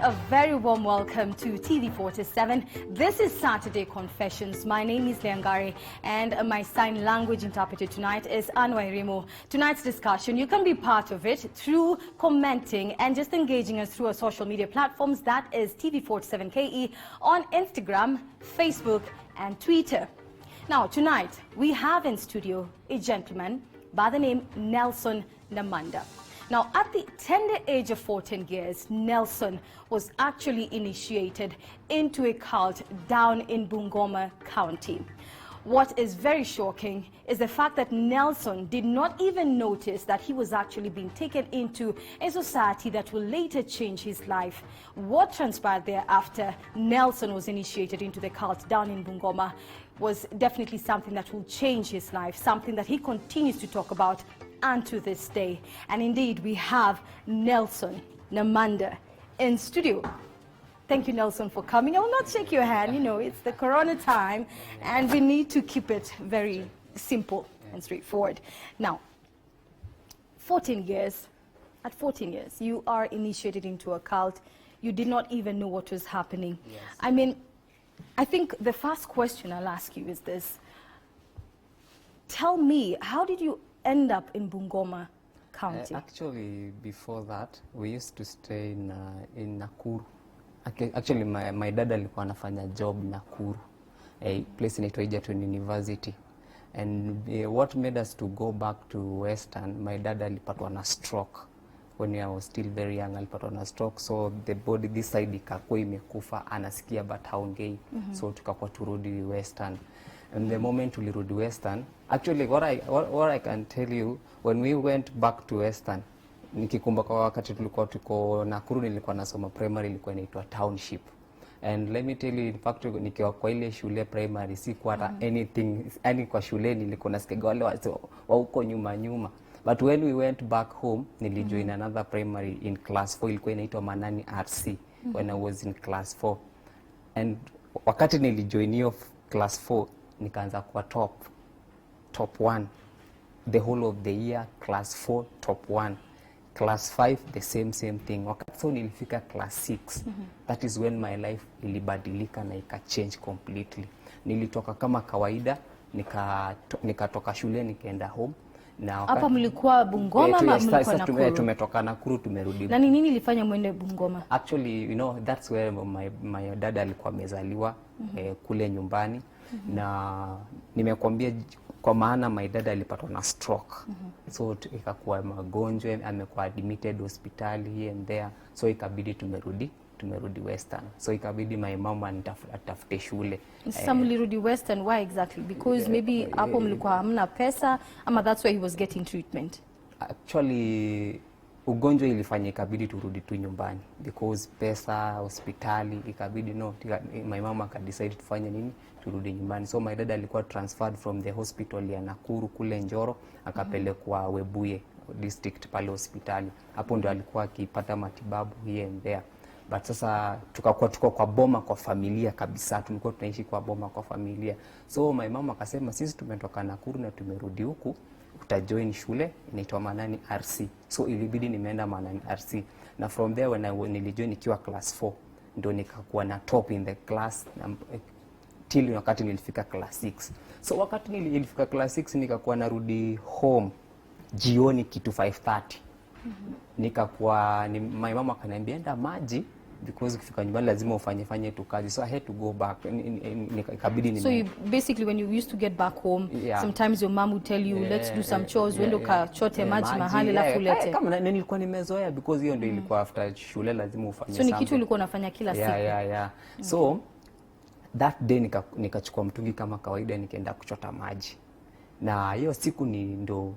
a very warm welcome to TV47. This is Saturday Confessions. My name is Leangari and my sign language interpreter tonight is Anwai Remo. Tonight's discussion, you can be part of it through commenting and just engaging us through our social media platforms. That is TV47KE on Instagram, Facebook and Twitter. Now tonight we have in studio a gentleman by the name Nelson Namanda. Now, at the tender age of 14 years, Nelson was actually initiated into a cult down in Bungoma County. What is very shocking is the fact that Nelson did not even notice that he was actually being taken into a society that will later change his life. What transpired thereafter Nelson was initiated into the cult down in Bungoma was definitely something that will change his life, something that he continues to talk about and to this day. And indeed, we have Nelson Namanda in studio. Thank you, Nelson, for coming. I will not shake your hand. You know, it's the corona time, and we need to keep it very simple and straightforward. Now, 14 years, at 14 years, you are initiated into a cult. You did not even know what was happening. Yes. I mean, I think the first question I'll ask you is this. Tell me, how did you end up in Bungoma County? Actually, before that, we used to stay in Nakuru. Actually, my dad alikuwa anafanya job Nakuru, a place inaitwa Egerton University. And what made us to go back to Western, my dad alipatwa na stroke. When I was still very young, alipatwa na stroke. So the body, this side ikakuwa imekufa, anasikia but haongei. So tukakuwa turudi Western. And the moment we rode Western, actually what I can tell you, when we went back to Western, nikikumbuka wakati tulikuwa tuko Nakuru, nilikuwa nasoma primary, ilikuwa inaitwa Township. And let me tell you, in fact, nikiwa kwa ile shule primary, sikuwa hata anything, yani kwa shule nilikuwa nasikia wale wa huko nyuma. But when we went back home, nilijoin another primary in class 4, ilikuwa inaitwa Manani RC, when I was in class 4. And wakati nilijoin hiyo class 4, nikaanza kuwa top 1 the whole of the year. Class 4 top 1, class 5 the same thing. Wakati so nilifika class 6, that is when my life ilibadilika na change completely. Nilitoka kama kawaida, nikatoka shule nikaenda home. Na hapa mlikuwa Bungoma ama mlikuwa Nakuru? Tumetoka Nakuru tumerudi. Na nini ilifanya mwende Bungoma? Actually, you know, that's where my dad alikuwa amezaliwa, kule nyumbani. Na nimekwambia kwa maana my dad alipatwa na stroke. So ikakuwa magonjwa, amekuwa admitted hospitali here and there. So ikabidi tumerudi Western. So ikabidi my mom atafute shule. Sasa mlirudi Western, why exactly? Because maybe hapo mlikuwa hamna pesa, ama that's why he was getting treatment? Actually, ugonjwa ilifanya ikabidi turudi tu nyumbani because pesa hospitali ikabidi my mama akadecide tufanye nini, turudi nyumbani. So my dad alikuwa transferred from the hospital ya Nakuru kule Njoro, akapelekwa Webuye district pale hospitali. Hapo ndio alikuwa akipata matibabu here and there. But sasa tuko kwa boma kwa familia kabisa, tulikuwa tunaishi kwa boma kwa familia. So my mama akasema sisi tumetoka Nakuru na tumerudi huku, utajoin shule inaitwa Manani RC. So ilibidi nimeenda Manani RC. Na from there nilijoin nikiwa class 4, ndio nikakuwa na top in the class till wakati nilifika class 6. So wakati nilifika class 6 nikakuwa narudi home jioni kitu 5:30. Nikakuwa my mama akaniambia enda maji because ukifika nyumbani lazima ufanye tu kazi. So I had to go back. Nikabidi So you, basically when you used to get back home, sometimes your mom would tell you let's do some chores, wendo kachote maji mahali lafu lete. Kama nilikuwa nimezoea because hiyo ndio ilikuwa after shule lazima ufanye something. So ni kitu ulikuwa unafanya kila siku? So that day nikachukua mtungi kama kawaida nikaenda kuchota maji. Na hiyo siku ndo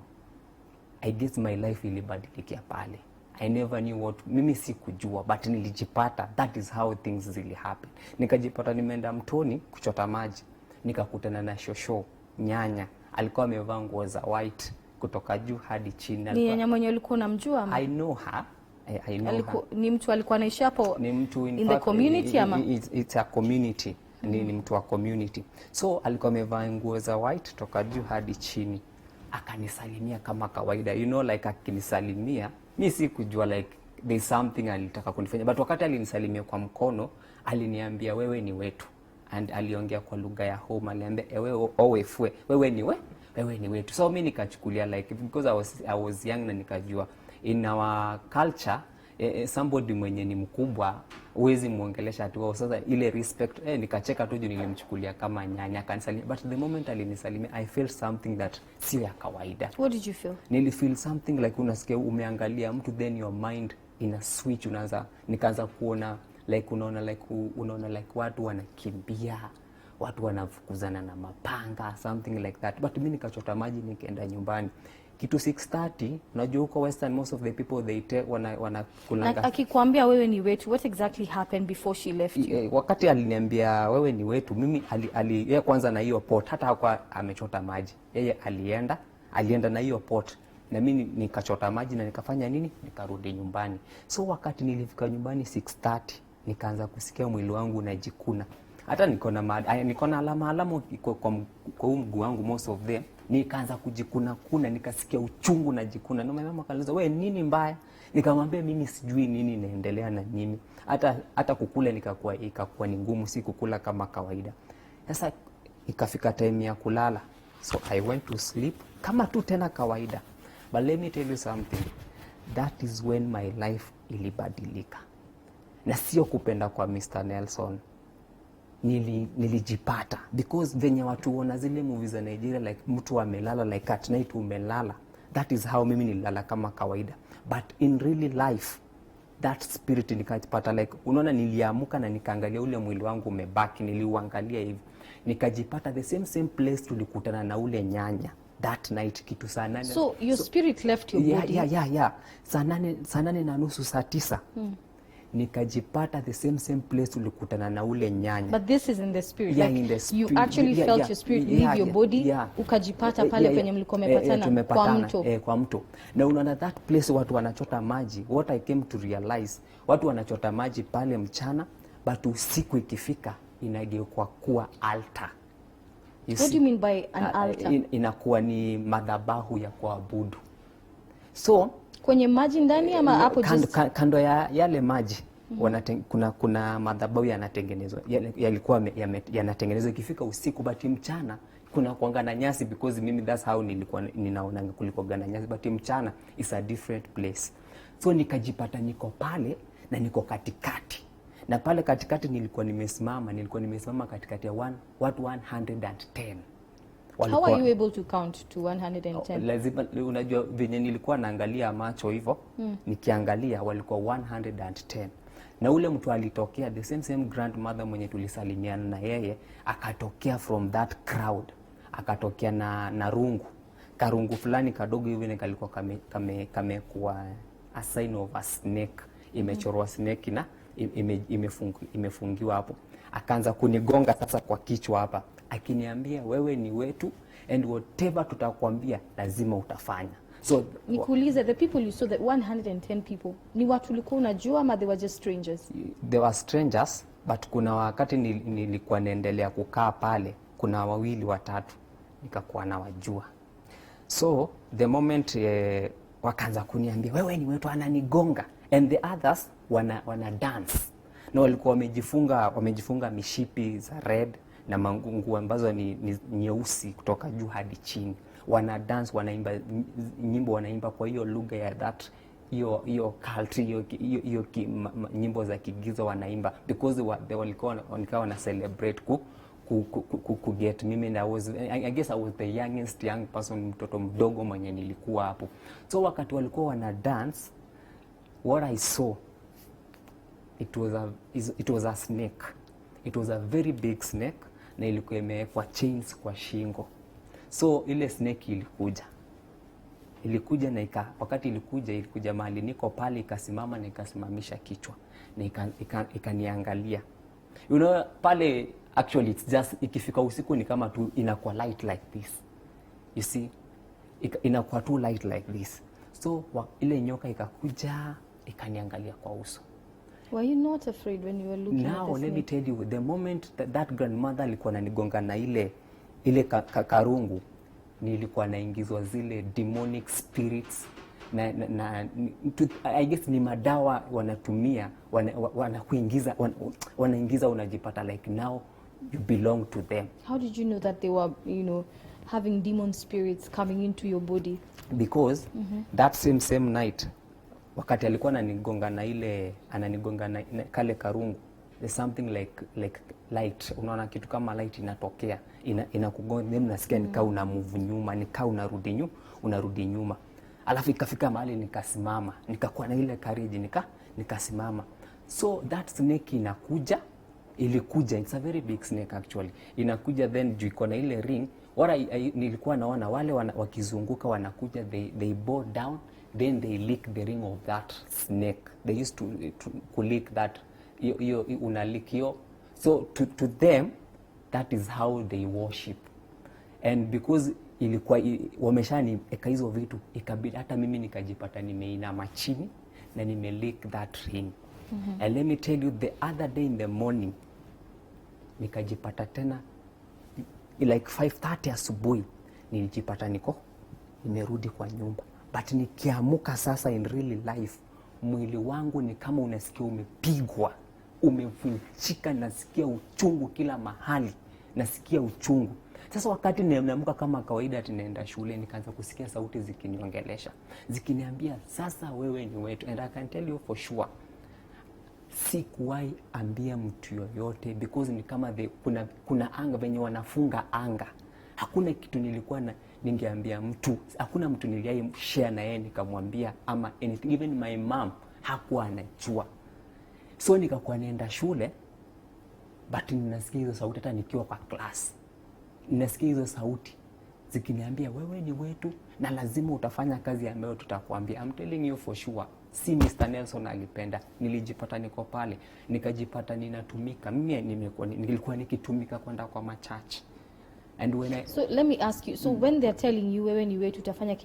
I guess my life ilibadilikia pale. I never knew what, mimi sikujua, but nilijipata. That is how things really happen. Nikajipata nimeenda mtoni kuchota maji. Nikakutana na shosho, nyanya. Alikuwa amevaa nguo za white kutoka juu hadi chini. Ni nyanya mwenye ulikuwa unamjua ama? I know her. I know her. Ni mtu alikuwa anaishi hapo? Ni mtu in the community ama? It's a community. Ni mtu wa community. So alikuwa amevaa nguo za white kutoka juu hadi chini. Akanisalimia kama kawaida, you know, like akinisalimia, mimi sikujua like there's something alitaka kunifanya, but wakati alinisalimia kwa mkono aliniambia wewe ni wetu, and aliongea kwa lugha ya home, aliambia wewe owefwe, wewe ni wetu. So mimi nikachukulia like, because I was young, na nikajua in our culture somebody mwenye ni mkubwa huwezi muongelesha ati wao. Sasa ile respect nikacheka tu, nilimchukulia kama nyanya, kanisalimia, but the moment alinisalimia I felt something that sio ya kawaida. What did you feel? Nilifeel something like, unasikia umeangalia mtu then your mind ina switch, nikaanza kuona like unaona like watu wanakimbia, watu wanafukuzana na mapanga, something like that. But mimi nikachota maji nikaenda nyumbani kitu 6:30. Unajua huko Western most of the people they take wanakulanga. Akikwambia wewe ni wetu, what exactly happened before she left you? Wakati aliniambia wewe ni wetu, mimi yeye kwanza na hiyo pot, hata hakuwa amechota maji, yeye alienda na hiyo pot, na mimi nikachota maji na nikafanya nini, nikarudi nyumbani. So wakati nilifika nyumbani 6:30, nikaanza kusikia mwili wangu unajikuna, hata niko na alama kwa mguu wangu, most of them nikaanza kujikuna, nikasikia uchungu na jikuna. Na mama akaniuliza wewe nini mbaya? Nikamwambia mimi sijui nini inaendelea na mimi, hata kukula ikakuwa ni ngumu, si kukula kama kawaida. Sasa ikafika time ya kulala, so I went to sleep kama tu tena kawaida. But let me tell you something, that is when my life ilibadilika, na sio kupenda kwa Mr. Nelson. Nilijipata because venye watu wana zile movies za Nigeria like mtu amelala like at night umelala, that is how mimi nilala kama kawaida. But in really life that spirit nikajipata like, unaona, niliamuka na nikaangalia ule mwili wangu umebaki, niliuangalia hivi, nikajipata the same place tulikutana na ule nyanya that night kitu saa 8. So your spirit left your body? Yeah. Saa 8:30 saa 9. Nikajipata the same place tulikutana na ule nyanya. But this is in the spirit. Yeah, like in the spirit. You actually felt your spirit leave your body. Ukajipata pale penye mlikuwa mmepatana kwa mto. Na unaona that place watu wanachota maji. What I came to realize, watu wanachota maji pale mchana, but usiku ikifika inageuka kuwa altar. What do you mean by an altar? Inakuwa ni madhabahu ya kuabudu. So kwenye maji ndani ama hapo kando ya yale maji kuna madhabahu yanatengenezwa, yalikuwa yanatengenezwa ikifika usiku, but mchana kuna kuangana nyasi, because mimi that's how nilikuwa ninaona kuliko gana nyasi, but mchana is a different place. So nikajipata niko pale na niko katikati, na pale katikati nilikuwa nimesimama katikati ya watu 110. How are you able to count to 110? Lazima, unajua venye nilikuwa naangalia macho hivyo, nikiangalia walikuwa 110. Na ule mtu alitokea, the same grandmother mwenye tulisalimiana na yeye, akatokea from that crowd, akatokea na karungu fulani kadogo hivi, kalikuwa kamekuwa a sign of a snake, imechorwa snake na imefungiwa hapo. Akaanza kunigonga sasa kwa kichwa hapa, akiniambia wewe ni wetu, and whatever tutakwambia lazima utafanya. So nikuulize, the people you saw, the 110 people, ni watu ulikuwa unajua ama they were just strangers? They were strangers, but kuna wakati nilikuwa naendelea kukaa pale, kuna 2 watatu nikakuwa nawajua. So the moment wakaanza kuniambia wewe ni wetu, ananigonga, and the others wana dance, na walikuwa wamejifunga mishipi za red na mangungu ambazo ni nyeusi kutoka juu hadi chini. Wana dance, wanaimba nyimbo, wanaimba kwa hiyo lugha ya that hiyo culture, hiyo nyimbo za kigizo wanaimba, because walikuwa wana celebrate ku get mimi, na I guess I was the young person, mtoto mdogo mwenye nilikuwa hapo. So wakati walikuwa wana dance, what I saw, it was a snake. It was a very big snake, na ilikuwa imewekwa chains kwa shingo. So ile snake ilikuja na wakati ilikuja mahali niko pale, ikasimama na ikasimamisha kichwa na ikaniangalia. You know, pale actually it's just, ikifika usiku ni kama tu inakuwa light like this. You see, inakuwa tu light like this. So ile nyoka ikakuja ikaniangalia kwa uso. Were you not afraid when you were looking at the snake? Now let me tell you, the moment that grandmother alikuwa ananigonga na ile karungu, nilikuwa naingizwa zile demonic spirits I guess ni madawa wanatumia, wanakuingiza, wanaingiza, unajipata like now you belong to them. How did you know that they were, you know, having demon spirits coming into your body? Because that same night, wakati alikuwa ananigonga na kale karungu, there's something like light, unaona kitu kama light inatokea, inakugonga, then nasikia nikaa una move nyuma, nikaa unarudi nyuma. Alafu ikafika mahali nikasimama, nikakuwa na ile courage, nikasimama. So that snake ilikuja, it's a very big snake actually. Inakuja, then juu iko na ile ring, nilikuwa naona wale wakizunguka wanakuja, they bow down, then they lick the ring of that snake. They used to lick that, unalick yo. So to them, that is how they worship. And because ilikuwa wameshanieka hizo vitu, ikabidi hata mimi nikajipata nimeinama chini na nimelick that ring. And let me tell you, the other day in the morning, nikajipata tena like 5:30 asubuhi, nilijipata nimerudi kwa nyumba. But nikiamuka sasa in real life, mwili wangu ni kama unasikia umepigwa, umevunjika, nasikia uchungu kila mahali, nasikia uchungu. Sasa wakati nimeamka kama kawaida tunaenda shule, nikaanza kusikia sauti zikiniongelesha, zikiniambia sasa wewe ni wetu. And I can tell you for sure, sikuwahi ambia mtu yoyote, because ni kama kuna anga venye wanafunga anga. Hakuna kitu nilikuwa ningeambia mtu, hakuna mtu niliai share na yeye nikamwambia ama anything. Even my mom hakuwa anajua. So nikakuwa naenda shule, but ninasikia hizo sauti hata nikiwa kwa class. Ninasikia hizo sauti zikiniambia wewe ni wetu na lazima utafanya kazi ambayo tutakwambia. I'm telling you for sure. Si Mr. Nelson alipenda, nilijipata niko pale, nikajipata ninatumika. Mimi nilikuwa nikitumika kwenda kwa machachi. And when So let me ask you, so when they're telling you wewe ni wetu utafanya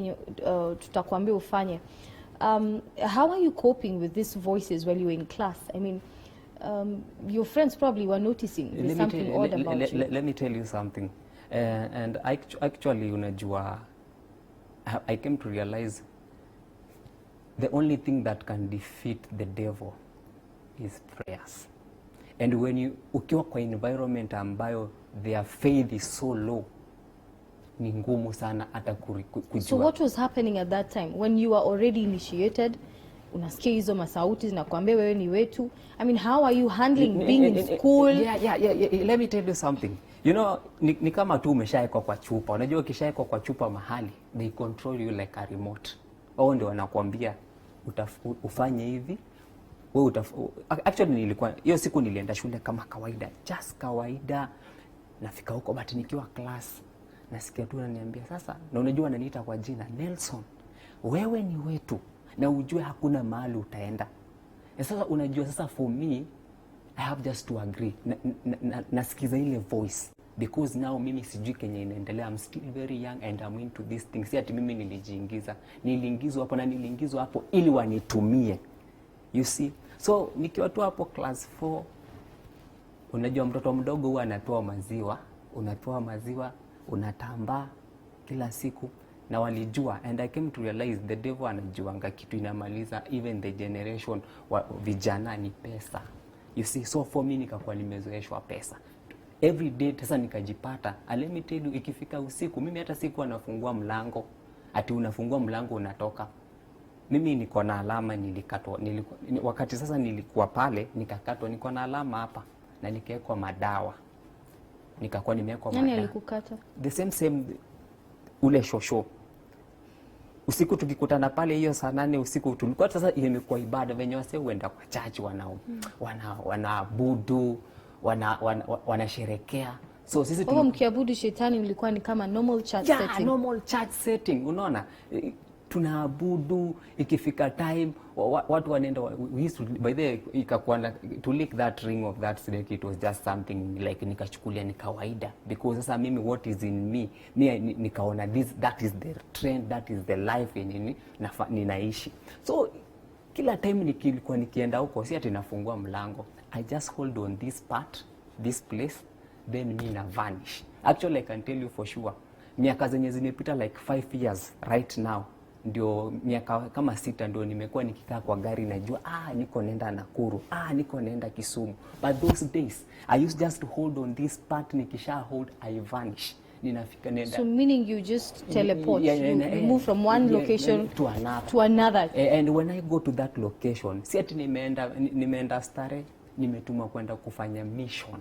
tutakwambia ufanye, how are you coping with these voices while you were in class? I mean, your friends probably were noticing there's something odd about you. Let me tell you something. And actually, unajua, I came to realize the only thing that can defeat the devil is prayers. And when ukiwa kwa environment ambayo their faith is so low, ni ngumu sana hata kujua. So what was happening at that time when you were already initiated? Unasikia hizo masauti zinakuambia wewe ni wetu. I mean, how are you handling being in school? Yeah. Let me tell you something. You know, ni kama tu umeshaekwa kwa chupa. Unajua ukishaekwa kwa chupa mahali, they control you like a remote. Wao ndio wanakuambia ufanye hivi. Wewe actually nilikuwa hiyo siku nilienda shule kama kawaida, just kawaida. Nafika huko, but nikiwa class nasikia tu ananiambia sasa, na unajua ananiita kwa jina Nelson, wewe ni wetu na ujue hakuna mahali utaenda. Sasa unajua, sasa for me I have just to agree. Nasikiza ile voice, because now mimi sijui kenye inaendelea. I'm still very young and I'm into these things. Si ati mimi niliingizwa hapo ili wanitumie, you see. So nikiwa tu hapo class 4, unajua mtoto mdogo huwa anapewa maziwa, unatambaa kila siku, na walijua. And I came to realize the devil anajuanga kitu inamaliza even the generation vijana ni pesa, you see. So for me nikakuwa nimezoeshwa pesa every day. Sasa nikajipata, let me tell you, ikifika usiku mimi hata siku anafungua mlango, ati unafungua mlango unatoka. Mimi niko na alama, nilikatwa. Wakati sasa nilikuwa pale nikakatwa, niko na alama hapa na nikawekwa madawa. Nikakuwa nimewekwa madawa. Nani alikukata? The same ule shosho. Usiku tukikutana pale hiyo saa 8 usiku, tulikuwa sasa imekuwa ibada venye wase huenda kwa church, wanaabudu, wanasherekea. So sisi mkiabudu shetani ulikuwa ni kama normal church setting. Yeah, normal church setting, unaona. Tunaabudu, ikifika time watu wanaenda, we used to, by the way, ikakuwa to lick that ring of that snake, it was just something like nikachukulia ni kawaida, because sasa mimi what is in me nikaona that is the trend, that is the life yenye ninaishi. So kila time nilikuwa nikienda huko, si ati nafungua mlango, I just hold on this place, then me na vanish. Actually I can tell you for sure, miaka zenye zimepita like 5 years right now, ndio miaka kama 6 ndio nimekuwa nikikaa kwa gari najua niko nenda Nakuru, niko nenda Kisumu. But those days I used just to hold on this part, nikisha hold I vanish. Ninafika nenda. So meaning you just teleport, you move from one location to another. And when I go to that location, si ati nimeenda Stare, nimetuma kwenda kufanya mission.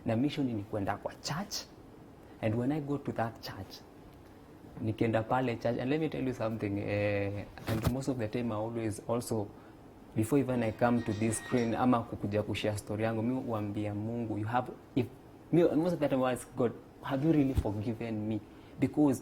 Na mission ni kwenda kwa church. And when I go to that church, nikienda pale church, and let me tell you something, and most of the time I always also, before even I come to this screen ama kukuja kushare story yangu, mimi huambia Mungu, most of the time I ask God, have you really forgiven me? Because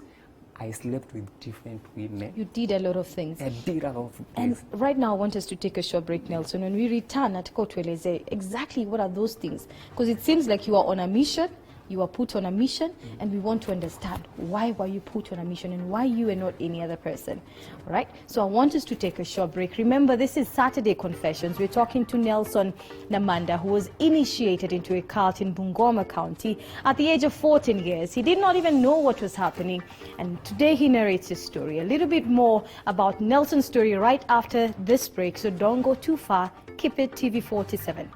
I slept with different women. You did a lot of things. I did a lot of things. And right now I want us to take a short break, Nelson. When we return, tueleze exactly what are those things. Because it seems like you are on a mission. You were put on a mission, and we want to understand why were you put on a mission and why you and not any other person. All right? So I want us to take a short break. Remember, this is Saturday Confessions. We're talking to Nelson Namanda, who was initiated into a cult in Bungoma County at the age of 14 years. He did not even know what was happening, and today he narrates his story. A little bit more about Nelson's story right after this break, so don't go too far. Keep it TV47.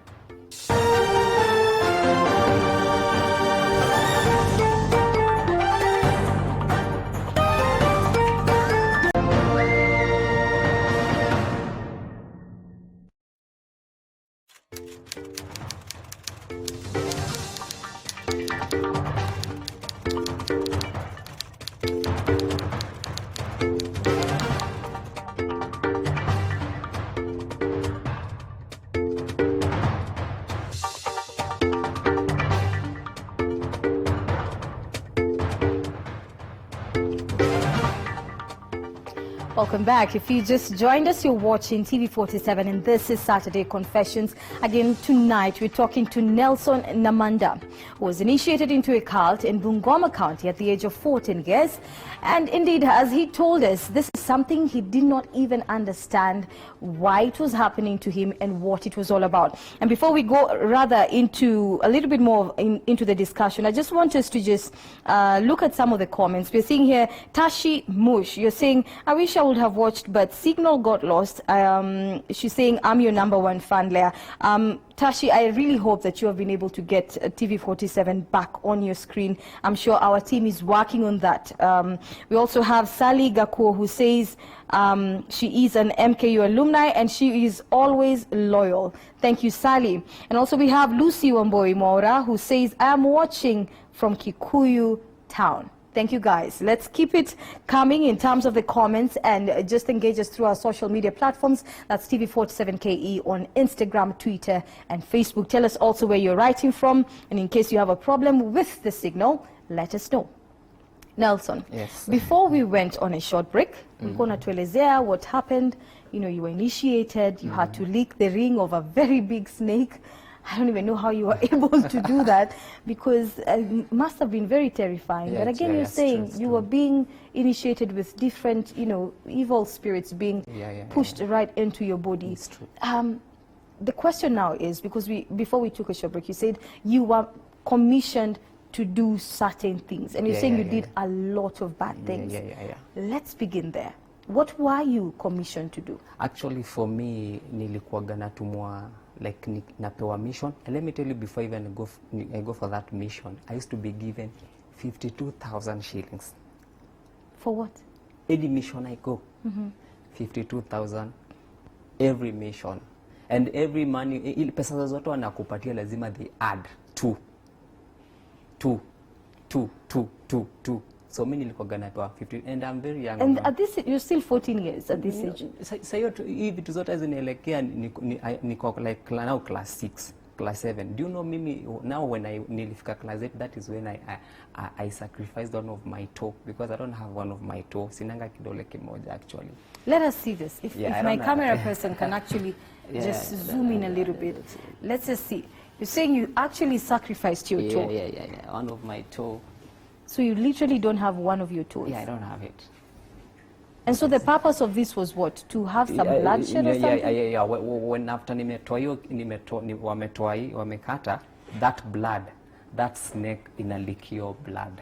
Welcome back. If you just joined us, you're watching TV47 and this is Saturday Confessions. Again, tonight we're talking to Nelson Namanda, who was initiated into a cult in Bungoma County at the age of 14 years. And indeed, as he told us, this is something he did not even understand why it was happening to him and what it was all about. And before we go rather into a little bit more into the discussion, I just want us to just look at some of the comments. We're seeing here, Tashi Mush, you're saying, I wish I would have watched, but signal got lost. She's saying, I'm your #1 fan, Leah. Tashi, I really hope that you have been able to get TV47 back on your screen. I'm sure our team is working on that. We also have Sally Gakuo, who says she is an MKU alumni and she is always loyal. Thank you, Sally. And also we have Lucy Wamboi Maura, who says, I am watching from Kikuyu town. Thank you, guys. Let's keep it coming in terms of the comments and just engage us through our social media platforms. That's TV47KE on Instagram, Twitter, and Facebook. Tell us also where you're writing from. And in case you have a problem with the signal, let us know. Nelson, yes. Before we went on a short break, we're going to tuelezea what happened. You know, you were initiated, you had to lick the ring of a very big snake. I don't even know how you were able to do that because it must have been very terrifying. Yeah, but again, you're saying you were being initiated with different, you know, evil spirits being pushed right into your body. It's true. The question now is, because before we took a short break, you said you were commissioned to do certain things. And you're saying you did a lot of bad things. Let's begin there. What were you commissioned to do? Actually, for me, nilikuwaga natumwa like napewa mission. And let me tell you, before even I go for that mission, I used to be given 52,000 shillings. For what? Any mission I go, 52,000 every mission. And every money, pesa zote wanakupatia lazima they add two. So mimi nilikuwa napewa 15 and I'm very young. And at this you're still 14 years at this age. Sasa hivi vitu zote zinaelekea niko like now class 6, class 7. Do you know mimi now when nilifika class 8, that is when I sacrificed one of my toe because I don't have one of my toe. Sinanga kidole kimoja actually. Let us see this. If my camera person can actually just zoom in a little bit. Let's just see. You're saying you actually sacrificed your toe. Yeah. One of my toe. So you literally don't have one of your toes? Yeah, I don't have it. And so the purpose of this was what? To have some bloodshed or something? Yeah. When after wamekata, that blood, that snake inalick your blood.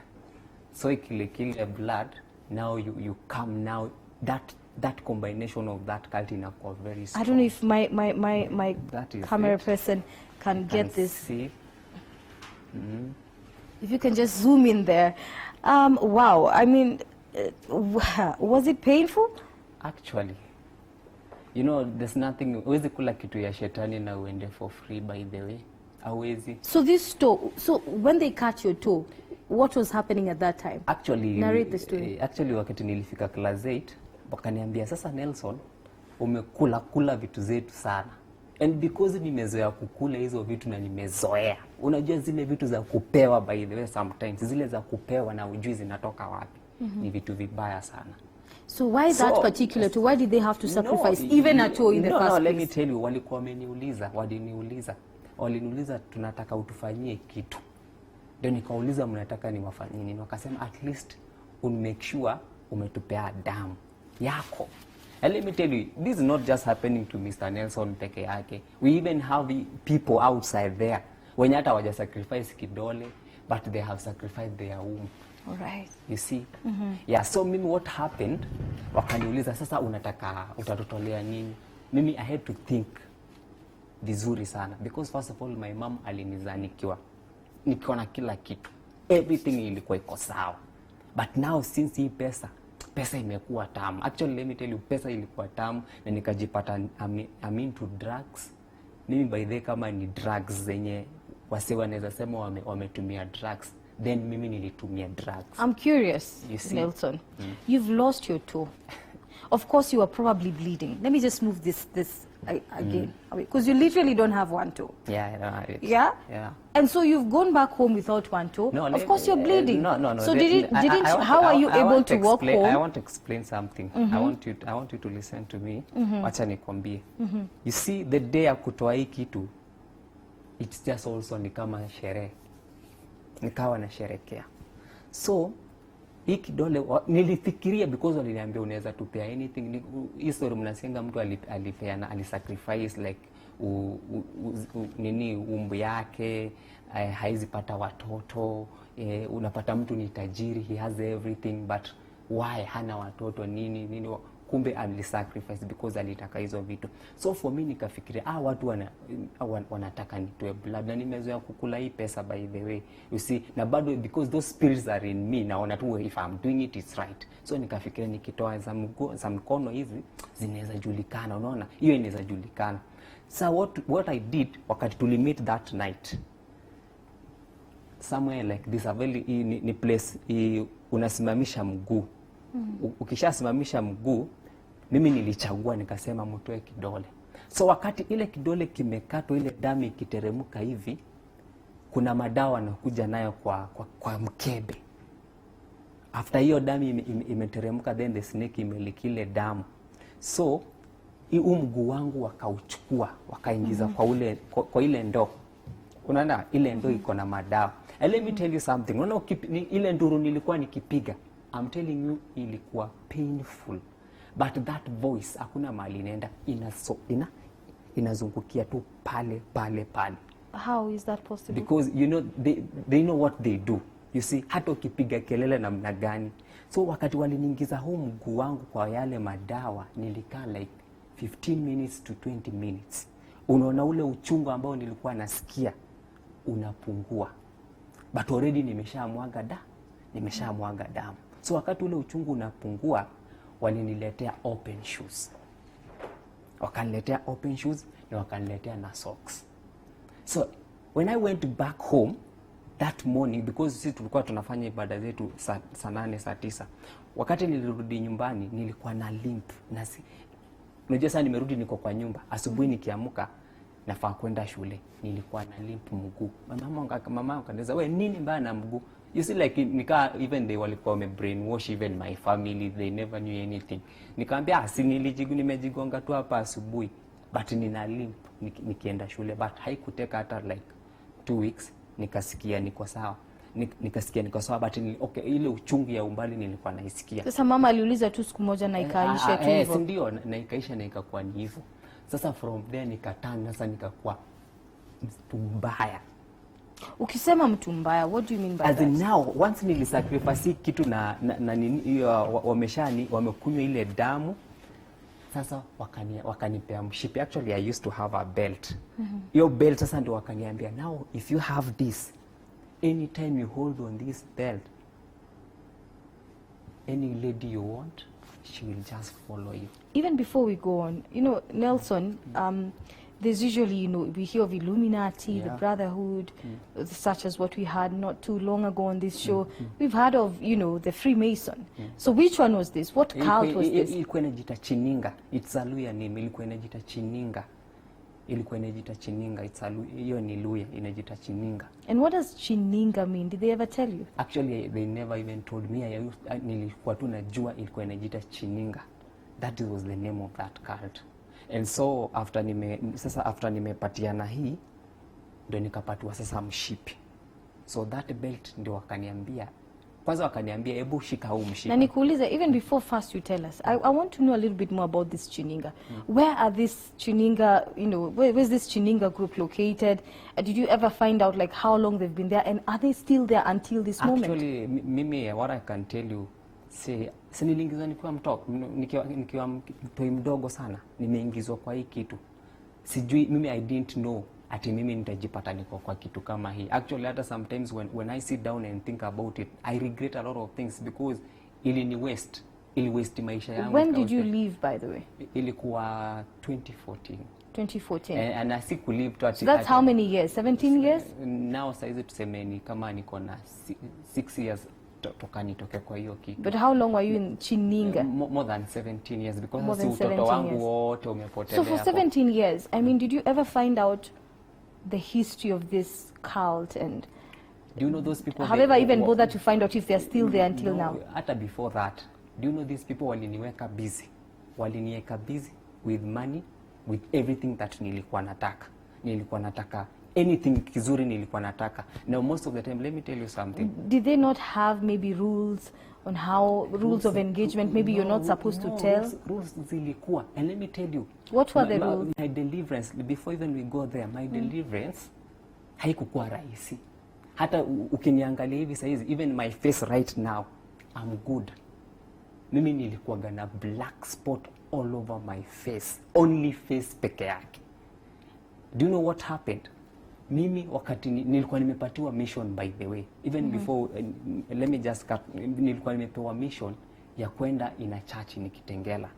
So ikilick the blood, now you come now, that that combination of that cult inakuwa very strong. I don't know if my camera person can get this. See. If you can just zoom in there. Wow, I mean, was it painful? Actually, you know, there's nothing, huwezi kula kitu ya shetani na uende for free, by the way. Hawezi. So this toe, so when they cut your toe, what was happening at that time? Actually, narrate the story. Actually, wakati nilifika class 8, wakaniambia sasa Nelson, umekula vitu zetu sana. And because nimezoea kukula hizo vitu na nimezoea. Unajua zile vitu za kupewa, by the way, sometimes zile za kupewa na ujui zinatoka wapi. Ni vitu vibaya sana. So why that particular toe? Why did they have to sacrifice even a toe in the first place? Let me tell you, walikuwa waliniuliza tunataka utufanyie kitu. Ndio nikauliza mnataka niwafanyie nini? Wakasema at least make sure umetupea damu yako. And let me tell you, this is not just happening to Mr. Nelson peke yake. We even have people outside there wenye hata waja sacrifice kidole, but they have sacrificed their womb. All right. You see? Yeah, so mimi what happened, wakaniuliza sasa utatutolea nini? Mimi I had to think vizuri sana, because first of all my mom alinizaa nikiwa na kila kitu. Everything ilikuwa iko sawa. But now since hii pesa imekuwa tamu. Actually, let me tell you, pesa ilikuwa tamu na nikajipata I'm into drugs. Mimi by the way, kama ni drugs zenye wase wanaweza sema wametumia drugs, then mimi nilitumia drugs. I'm curious, Nelson. You've lost your toe. Of course, you are probably bleeding. Let me just move this again, because you literally don't have one toe. Yeah, I know it. Yeah? Yeah. And so you've gone back home without one toe. No, of course, you're bleeding. No. So how are you able to walk home? I want to explain something. I want you to listen to me. Wacha nikwambie. You see, the day ya kutoa hii kitu, it's just also ni kama sherehe. Nikawa na sherekea. So hii kidole nilifikiria, because waliniambia unaweza tupea anything. Hii story mnasenga mtu alipeana, alisacrifice like umbu yake, haizi pata watoto, unapata mtu ni tajiri, he has everything, but why hana watoto nini? Kumbe alisacrifice because alitaka hizo vitu. So for me nikafikiria watu wanataka nitoe blood, na nimezoea kukula hii pesa, by the way, you see, na bado because those spirits are in me, naona tu if I'm doing it it's right. So nikafikiria nikitoa za mkono hizi zinaweza julikana, unaona, hiyo inaweza julikana. So what I did, wakati tulimit that night somewhere like this, a very ni place unasimamisha mguu. Ukishasimamisha mguu, mimi nilichagua nikasema mtoe kidole. So wakati ile kidole kimekatwa, ile damu ikiteremka hivi, kuna madawa nakuja nayo kwa mkebe. After hiyo damu imeteremka, then the snake imelikile damu. So mguu wangu wakauchukua, wakaingiza kwa ile ndoo. Unaona ile ndoo iko na madawa. And let me tell you something. Unaona ile nduru nilikuwa nikipiga, I'm telling you, ilikuwa painful. But that voice, hakuna mahali inaenda, inazungukia tu pale. How is that possible? Because you know, they know what they do. You see, hata ukipiga kelele namna gani. So wakati waliniingiza huu mguu wangu kwa yale madawa, nilikaa like 15 minutes to 20 minutes. Unaona ule uchungu ambao nilikuwa nasikia unapungua. But already nimeshamwaga damu. So wakati ule uchungu unapungua, waliniletea open shoes. Wakaniletea open shoes na wakaniletea na socks. So when I went back home that morning, because sisi tulikuwa tunafanya ibada zetu saa 8 saa 9. Wakati nilirudi nyumbani nilikuwa na limp. Unajua sasa nimerudi niko kwa nyumba. Asubuhi nikiamka nafaa kwenda shule, nilikuwa na limp mguu. Mama akaniambia, "Wewe nini mbaya na mguu?" You see, like even they walikuwa brainwash even my family, they never knew anything. Nikamwambia si nimejigonga tu hapa asubuhi, but nina limp nikienda shule. But haikuteka hata like 2 weeks nikasikia niko sawa. But okay, ile uchungu ya umbali nilikuwa naisikia. Sasa mama aliuliza tu siku moja na ikaisha tu hivyo. Ndio, na ikaisha na ikakuwa ni hivyo. Sasa from there nikatana, sasa nikakuwa mtu mbaya. Ukisema mtu mbaya, what do you mean by that? As in now, once nilisacrifice kitu na nini hiyo, wamekunywa ile damu, Sasa wakanipea mshipi. Actually I used to have a belt. Hiyo belt sasa ndio wakaniambia, now if you have this, anytime you hold on this belt, any lady you want, she will just follow you. Even before we go on, you know, Nelson, there's usually, you know, we hear of Illuminati, the Brotherhood, such as what we had not too long ago on this show. We've heard of, you know, the Freemason. So which one was this? What cult was this? Ilikuwa inajita Chininga. It's a Luya name. Ilikuwa inajita Chininga. Hiyo ni Luya, inajita Chininga. And what does Chininga mean? Did they ever tell you? Actually, they never even told me. Nilikuwa tu najua ilikuwa inajita Chininga. That was the name of that cult. And so after nimepatiana hii, ndio nikapatiwa sasa mshipi. So that belt ndio wakaniambia. Kwanza wakaniambia hebu shika huu mshipi. Na nikuulize, even before first you tell us, I want to know a little bit more about this Chininga. Where are this Chininga, you know, where's this Chininga group located? Did you ever find out like how long they've been there, and are they still there until this moment? Actually, mimi what I can tell you, niliingizwa nikiwa mtoi mdogo sana, nimeingizwa kwa hii kitu. Sijui mimi, I didn't know ati mimi nitajipata niko kwa kitu kama hii. Actually hata sometimes when I sit down and think about it, I regret a lot of things because ili waste maisha yangu. When did you leave, by the way? Ilikuwa 2014. 2014. And I siku leave to so that's how many years? 17 years? Now saizi tuseme ni kama niko na 6 years toka nitoke kwa hiyo kitu. But how long were you in Chininga? More than 17 years because more than utoto wangu wote umepotelea. So for 17 years, I mean, did you ever find out the history of this cult, and do you know those people? Have ever even bothered to find out if they're still there until now? Hata before that, do you know these people waliniweka busy with money, with everything that nilikuwa nataka anything kizuri nilikuwa nataka. Now most of the time, let me tell you something. Did they not have maybe rules on rules of engagement? Maybe you're not supposed to tell. Rules zilikuwa, and let me tell you. What were the rules? My deliverance, before even we go there, my deliverance haikukuwa rahisi. Hata ukiniangalia hivi saizi, even my face right now, I'm good. Mimi nilikuwa na black spot all over my face, only face peke yake. Do you know what happened? Mimi wakati nilikuwa nimepatiwa mission, by the way, even before, let me just cut, nilikuwa nimepewa mission ya kwenda in a church in Kitengela.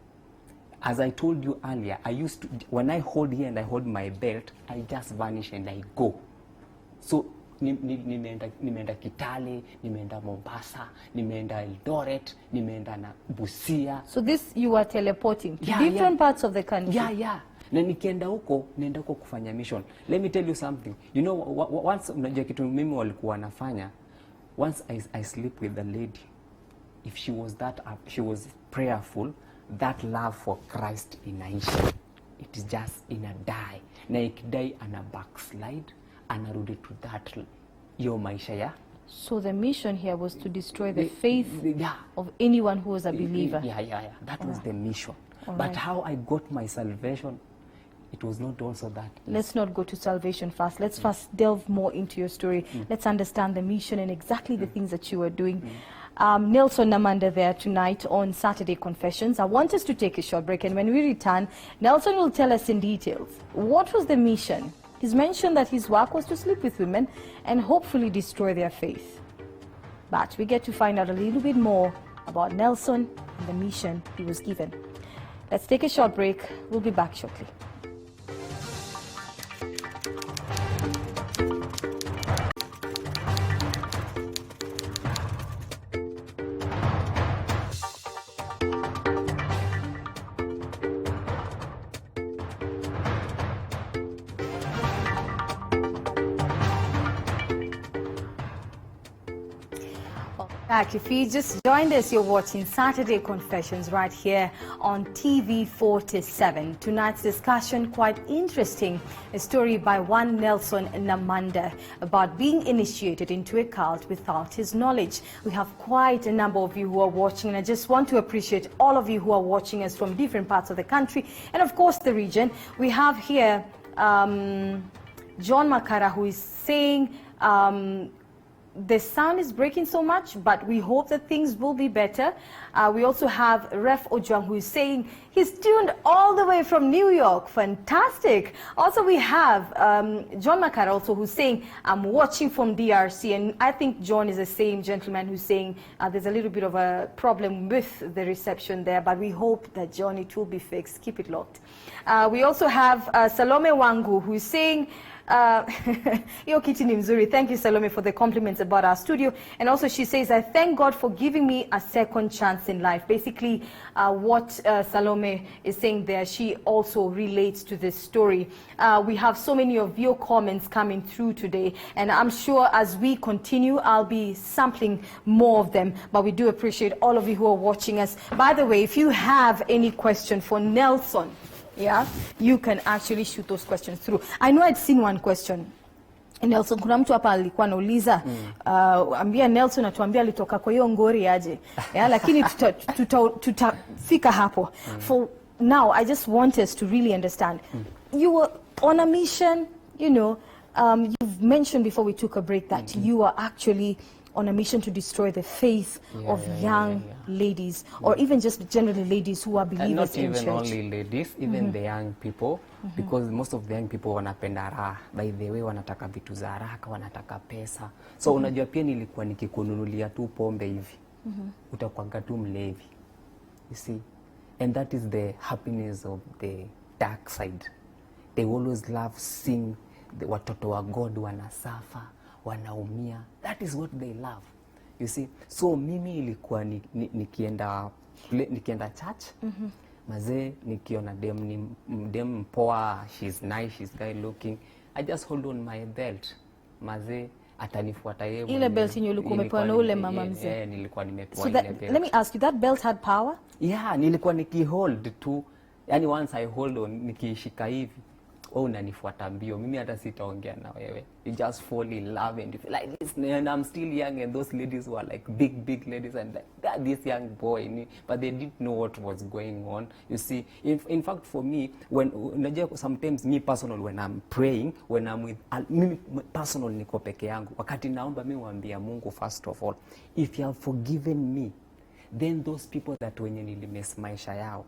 As I told you earlier, I used to, when I hold here and I hold my belt, I just vanish and I go. So nimeenda Kitale, nimeenda Mombasa, nimeenda Eldoret, nimeenda na Busia. So this you were teleporting to different parts of the country. Yeah. Na nienda huko kufanya mission. Let me tell you something. You know, once unajua kitu mimi walikuwa wanafanya, once I sleep with the lady, if she was prayerful, that love for Christ inaisha. It is just ina die. Na ikidai ana backslide, anarudi to that hiyo maisha ya. So the mission here was to destroy the faith of anyone who was a believer. Yeah. That was the mission. But how I got my salvation, it was not also that. Let's not go to salvation first. Let's first delve more into your story. Let's understand the mission and exactly the things that you were doing. Nelson Namanda there tonight on Saturday Confessions. I want us to take a short break, and when we return, Nelson will tell us in details what was the mission. He's mentioned that his work was to sleep with women and hopefully destroy their faith. But we get to find out a little bit more about Nelson and the mission he was given. Let's take a short break. We'll be back shortly. Back. If you just joined us, you're watching Saturday Confessions right here on TV 47. Tonight's discussion, quite interesting. A story by one Nelson Namanda about being initiated into a cult without his knowledge. We have quite a number of you who are watching, and I just want to appreciate all of you who are watching us from different parts of the country and of course the region. We have here John Makara, who is saying the sound is breaking so much, but we hope that things will be better. We also have Ref Ojwang, who is saying he's tuned all the way from New York. Fantastic. Also, we have John Makara also, who's saying, I'm watching from DRC. And I think John is the same gentleman who's saying there's a little bit of a problem with the reception there, but we hope that, John, it will be fixed. Keep it locked. We also have Salome Wangu, who's saying, Yo Kiti ni mzuri. Thank you, Salome, for the compliments about our studio. And also she says, I thank God for giving me a second chance in life. Basically, what Salome is saying there, she also relates to this story. We have so many of your comments coming through today, and I'm sure as we continue, I'll be sampling more of them. But we do appreciate all of you who are watching us. By the way, if you have any question for Nelson, yeah, you can actually shoot those questions through. I know I'd seen one question. Nelson, kuna mtu hapa alikuwa anauliza ambia Nelson atuambia alitoka kwa hiyo ngori aje. Yeah, lakini tutafika hapo. For now, I just want us to really understand. You were on a mission, you know, you've mentioned before we took a break that you are actually on a mission to destroy the faith of young ladies, or even just generally ladies who are believers in church. Not even only ladies, even the young people, because most of the young people wanapenda raha. By the way, wanataka vitu za haraka, wanataka pesa. So unajua pia nilikuwa nikikununulia tu pombe hivi. Utakuwa tu mlevi. You see? And that is the happiness of the dark side. They always love seeing the watoto wa God wanasafa, wanaumia. That is what they love. You see? So mimi ilikuwa nikienda church. Mazee nikiona dem mpoa, she's nice, she's guy looking. I just hold on my belt. Mazee atanifuata yeye. Ile belt yenye ulikuwa umepewa na ule mama mzee. Nilikuwa nimepewa ile belt. Let me ask you, that belt had power? Yeah, nilikuwa nikihold tu. Yani once I hold on, nikishika hivi, unanifuata mbio. Mimi hata sitaongea na wewe. You just fall in love and you feel like this. And I'm still young, and those ladies were like big ladies, and like this young boy, but they didn't know what was going on. You see, in fact for me, when sometimes me personally, when I'm praying, when I'm with me personally niko peke yangu, wakati naomba mimi waambia Mungu, first of all, if you have forgiven me, then those people that wenye nilimess maisha yao,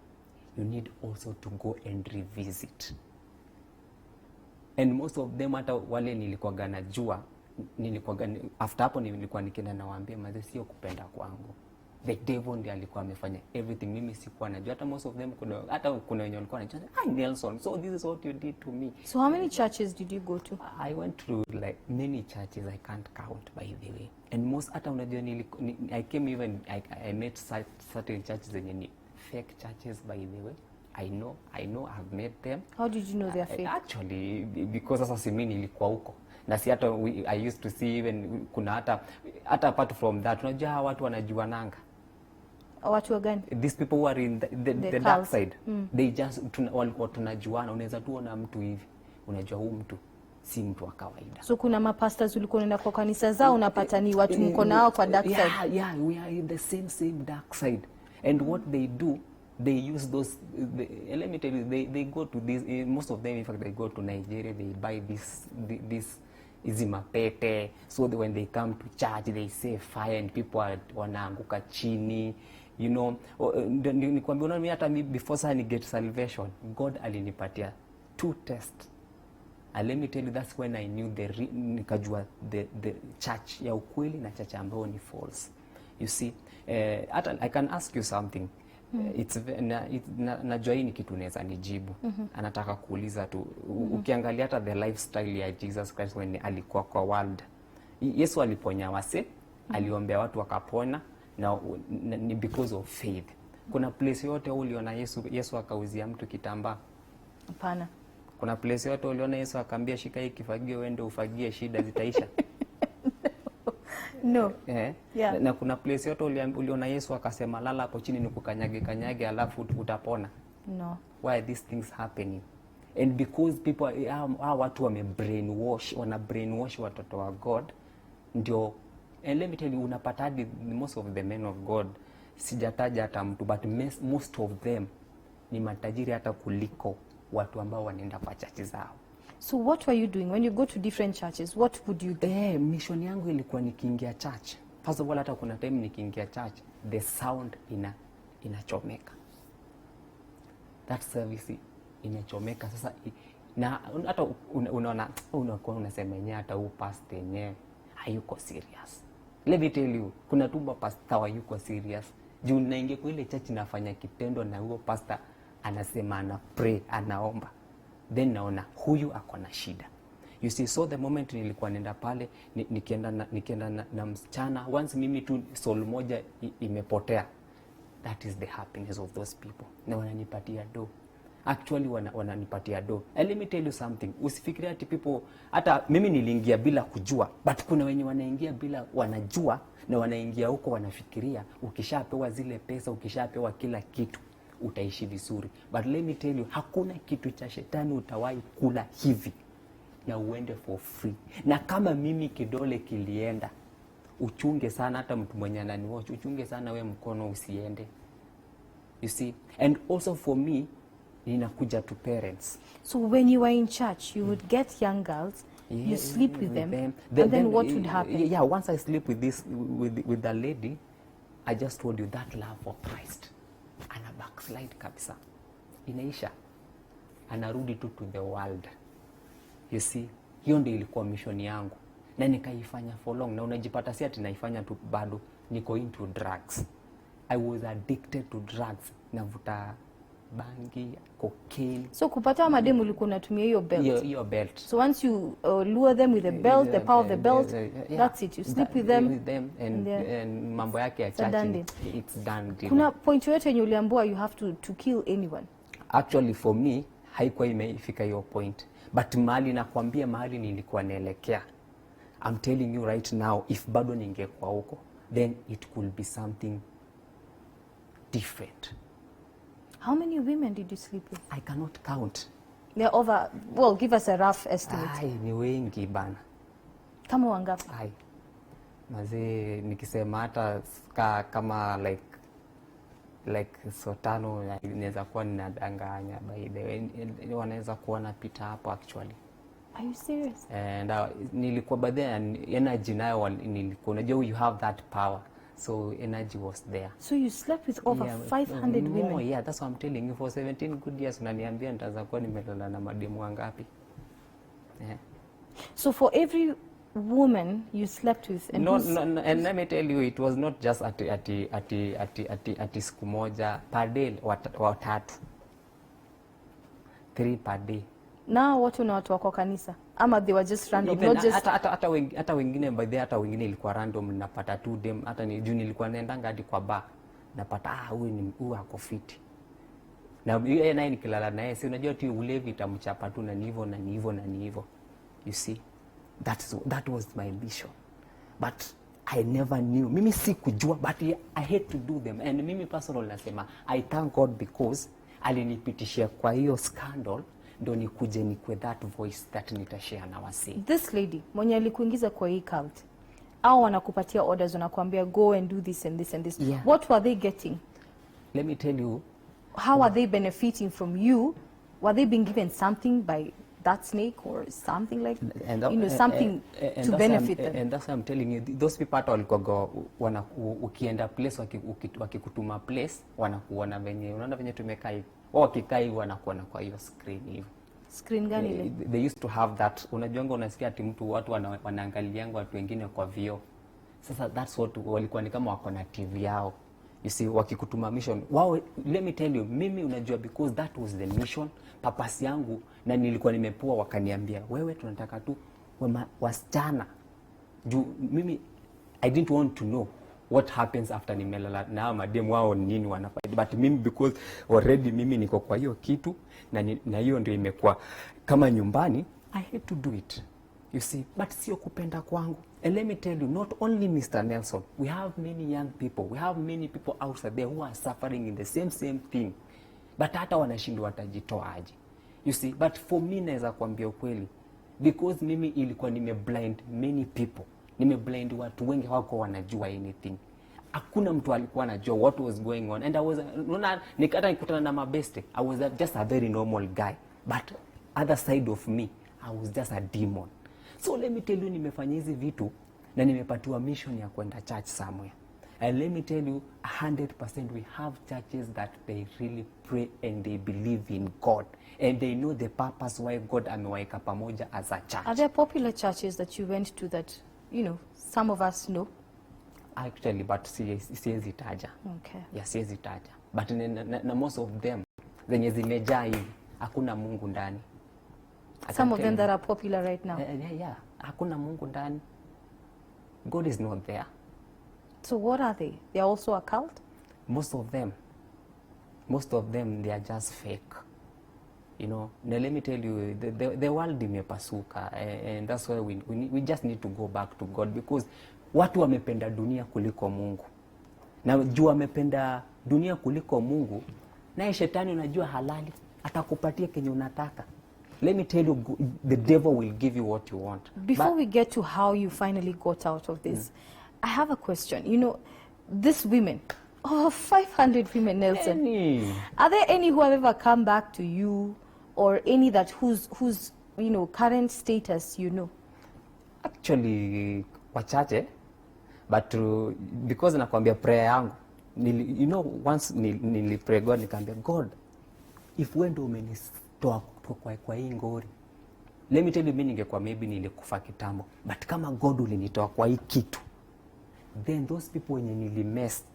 you need also to go and revisit. And most of them, hata wale nilikuwa najua, after hapo nilikuwa nikienda nawaambia, maze sio kupenda kwangu. The devil ndiye alikuwa amefanya everything, mimi sikuwa najua. Hata most of them, kuna wenye walikuwa wanajua, "Hi Nelson, so this is what you did to me." So how many churches did you go to? I went to like many churches, I can't count, by the way. And most, hata unajua I came even, I met certain churches zenye ni fake churches, by the way. I know I've met them. How did you know they're fake? Actually, because sasa si mimi nilikuwa huko. Na si hata I used to see even kuna hata apart from that, unajua watu wanajuananga. Watu gani? These people who are in the dark side. They just walikuwa tunajuana. Unaweza tuona mtu hivi, unajua huyu mtu si mtu wa kawaida. So kuna mapastors ulikuwa unaenda kwa kanisa zao, unapata ni watu mko nao kwa dark side. Yeah, we are in the same dark side. And what they do, they use those, let me tell you, they go to this, most of them, in fact, they go to Nigeria, they buy this izimapete, so that when they come to church, they say fire and people are wanaanguka chini, you know. Nikwambia mimi hata before I get salvation, God alinipatia 2 tests. And let me tell you, that's when I knew nikajua the church ya ukweli na church ambayo ni false. You see, I can ask you something. Najua hii ni kitu naweza nijibu. Anataka kuuliza tu, ukiangalia hata the lifestyle ya Jesus Christ when alikuwa kwa world, Yesu aliponya wase, aliombea watu wakapona, na ni because of faith. Kuna place yote uliona Yesu akauzia mtu kitambaa? Hapana. Kuna place yote uliona Yesu akaambia shika hii kifagio uende ufagie shida zitaisha? No. Yeah. Na kuna place yote uliona Yesu akasema lala hapo chini nikukanyage alafu utapona? No. Why are these things happening? And because people, watu brainwash watoto wa God, ndio. And let me tell you, unapata hadi most of the men of God, sijataja hata mtu, but most of them ni matajiri hata kuliko watu ambao wanaenda kwa church zao. So what were you doing when you go to different churches? What would you do? Mission yangu ilikuwa nikiingia church. First of all, hata kuna time nikiingia church, the sound inachomeka. That service inachomeka. Sasa na hata unaona unakuwa unasema yenyewe hata huu pastor yenyewe hayuko serious. Let me tell you, kuna tumba pastor hayuko serious. Juu naingia kwa ile church nafanya kitendo na huo pastor anasema ana pray, anaomba. Then naona huyu ako na shida. You see, so the moment nilikuwa nenda pale nikienda na msichana, once mimi tu soul moja imepotea, that is the happiness of those people. Na wananipatia do. Actually wananipatia do. And let me tell you something. Usifikirie ati people, hata mimi niliingia bila kujua, but kuna wenye wanaingia bila wanajua, na wanaingia huko wanafikiria ukishapewa zile pesa, ukishapewa kila kitu utaishi vizuri. But let me tell you, hakuna kitu cha shetani utawahi kula hivi na uende for free. Na kama mimi kidole kilienda, uchunge sana, hata mtu mwenye ananiwatch, uchunge sana we mkono usiende. You see? And also for me, ninakuja to parents. So when you were in church, you would get young girls, you sleep with them, and then what would happen? Yeah, once I sleep with with the lady, I just told you that love for Christ. Ana backslide kabisa. Inaisha. Anarudi tu to the world. You see, hiyo ndio ilikuwa mission yangu. Na nikaifanya for long. Na unajipata si ati naifanya tu bado, niko into drugs. I was addicted to drugs. Navuta bangi, cocaine. So kupata mademu ulikuwa unatumia hiyo belt. Hiyo belt. So once you lure them with the belt, the power of the belt, that's it. You sleep with them and mambo yake ya church, it's done. Kuna point yote yenye uliambiwa you have to kill anyone? Actually for me haikuwa imefika hiyo point, but mahali nakwambia, mahali nilikuwa naelekea, I'm telling you right now, if bado ningekuwa huko, then it could be something different. How many women did you sleep with? I cannot count. They're over, well, give us a rough estimate. Ni wengi bana. Kama wangapi? Mazee nikisema hata kama like so tano, inaweza kuwa ninadanganya by the way. Wanaweza kuwa napita hapo actually. Are you serious? And nilikuwa by then energy nayo nilikuwa, unajua you have that power. So energy was there. So you slept with over 500 women? Yeah, that's what I'm telling you. For 17 good years, unaniambia nitaanza kuwa nimelala na mademu wangapi? Yeah. So for every woman you slept with, and no, and let me tell you, it was not just ati siku moja per day, watatu, 3 per day. Na watu na watu wako kanisa, ama they were just random? Even, not just hata wengine by the hata wengine ilikuwa random, napata tu dem, hata ni juu nilikuwa naendanga hadi kwa bar, napata huyu ako fit, na yeye naye nikilala naye, si unajua tu ulevi itamchapa tu, na ni hivyo na ni hivyo na ni hivyo. You see, that was my mission, but I never knew. Mimi sikujua, but I had to do them. And mimi personal nasema I thank God because alinipitishia kwa hiyo scandal, ndo nikuje nikwe that voice that nitashare na wasi. This lady mwenye alikuingiza kwa hii cult, au wanakupatia orders, wanakuambia go and do this and this and this. Yeah. What were they getting? Let me tell you. How are they benefiting from you? Were they being given something by that snake or something like, something to benefit them? And that's why I'm telling you, those people hata walikuwa ukienda place, wakikutuma place, wanakuona venye, unaona venye tumekaa hivi. Wakikaa hivi wanakuona kwa hiyo screen hivi. Screen gani ile? They used to have that. Unajuanga, unasikia ati watu wanaangalianga watu wengine kwa vioo. Sasa that's what walikuwa ni kama wako na TV yao. You see, wakikutuma mission. Wow, let me tell you, mimi unajua, because that was the mission, purpose yangu, na nilikuwa nimepoa, wakaniambia, wewe tunataka tu wasichana. Juu mimi I didn't want to know what happens after nimelala na mademu wao nini wanafanya, but mimi because already mimi niko kwa hiyo kitu, na hiyo ndio imekuwa kama nyumbani, I had to do it. You see, but sio kupenda kwangu. And let me tell you, not only Mr. Nelson, we have many young people, we have many people outside there who are suffering in the same thing, but hata wanashindwa watajitoa aje. You see, but for me naweza kuambia ukweli, because mimi ilikuwa blind many people, blind watu wengi hawako wanajua anything. Hakuna mtu alikuwa anajua what was going on, and I was nikata nikutana na mabeste, I was just a very normal guy, but other side of me, I was just a demon. So let me tell you, nimefanya hizi vitu na nimepatiwa mission ya kwenda church somewhere. And let me tell you, 100% we have churches that they really pray and they believe in God. And they know the purpose why God amewaeka pamoja as a church. Are there popular churches that you went to that, you know, some of us know? Actually, but siwezi taja. Okay. Yeah, siwezi taja. But na most of them, zenye zimejaa hivi, hakuna Mungu ndani. Some of them that are popular right now. Yeah, hakuna Mungu ndani. God is not there. So what are they? They are also a cult? Most of them, they are just fake. You know, now let me tell you, the world imepasuka, and that's why we just need to go back to God, because watu wamependa dunia kuliko Mungu. Na juu wamependa dunia kuliko Mungu, naye shetani unajua halali, atakupatia kenye unataka. Let me tell you, the devil will give you what you want. Before we get to how you finally got out of this, I have a question. You know, these women, 500 women, Nelson. Are there any who have ever come back to you, or any that whose you know, current status you know? Actually, wachache, but because nakwambia prayer yangu, you know, once nilipray God, nikamwambia God, if wewe ndio umenitoa kwa hii ngori, let me tell you, mimi ningekuwa maybe nilikufa kitambo, but kama God ulinitoa kwa hii kitu, then those people wenye nilimess,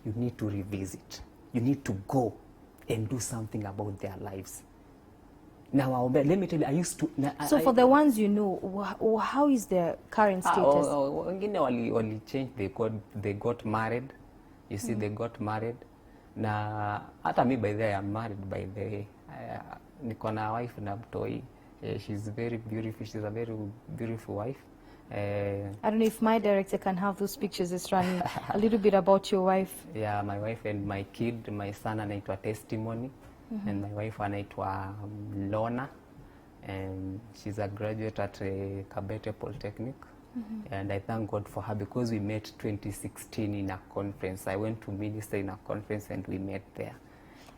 you need to revisit. You need to go and do something about their lives. Now, let me tell you, I used to... So for the ones you know, how is their current status? Wengine wali change, they got married. You see, they got married. Na hata mi by the way, I'm married by the way. Niko na wife na mtoi. She's very beautiful. She's a very beautiful wife. I don't know if my director can have those pictures. It's running a little bit about your wife. Yeah, my wife and my kid, my son anaitwa Testimony, and my wife anaitwa Lona, and she's a graduate at Kabete Polytechnic. And I thank God for her, because we met 2016 in a conference. I went to minister in a conference and we met there.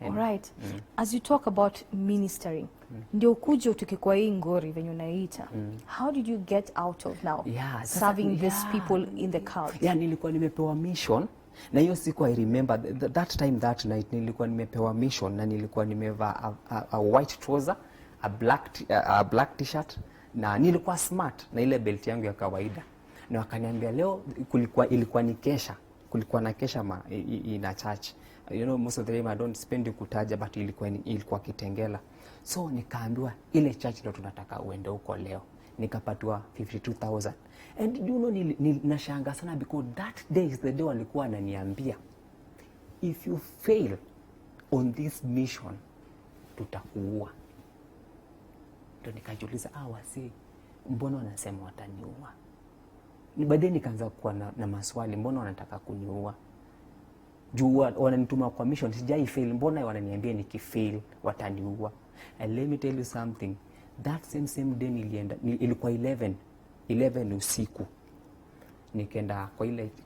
All right. As you talk about ministering, ndio ukuje utoke kwa hii ngori venye unaita. How did you get out of now serving these people in the cult? Yeah, nilikuwa nimepewa mission. Na hiyo siku I remember that time, that night, nilikuwa nimepewa mission na nilikuwa nimevaa a white trouser, a black t-shirt, na nilikuwa smart na ile belt yangu ya kawaida. Na wakaniambia leo ilikuwa ni kesha. Kulikuwa na kesha in a church. You know, most of the time I don't spend kutaja, but ilikuwa Kitengela. So nikaambiwa ile church ndio tunataka uende huko leo. Nikapatiwa 52,000. And you know, nashanga sana, because that day is the day walikuwa ananiambia, if you fail on this mission, tutakuua. Ndio nikajiuliza, wasi, mbona wanasema wataniua? Baadaye nikaanza kuwa na maswali, mbona wanataka kuniua? Juu wananituma kwa mission, sijai fail, mbona wananiambia nikifail wataniua? And let me tell you something, that same day ilikuwa 11 usiku. Nikaenda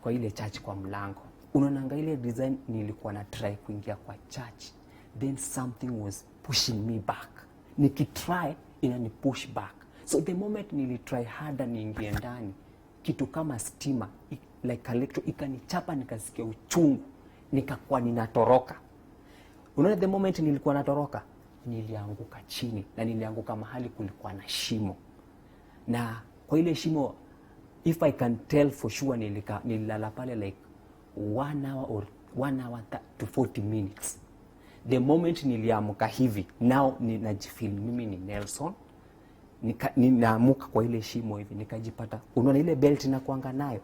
kwa ile church kwa mlango. Unaonanga ile design, nilikuwa na try kuingia kwa church. Then something was pushing me back. Nikitry inani push back. So the moment nilitry harder niingie ndani, kitu kama stima, like electro, ikanichapa, nikasikia uchungu. Nikakuwa ninatoroka. Unaona, the moment nilikuwa natoroka, nilianguka chini, na nilianguka mahali kulikuwa na shimo. Na kwa ile shimo, if I can tell for sure, nililala pale like 1 hour to 40 minutes. The moment niliamuka hivi, now ninajifeel mimi ni Nelson. Ninaamuka kwa ile shimo hivi, nikajipata, unaona ile belt nakuanga nayo,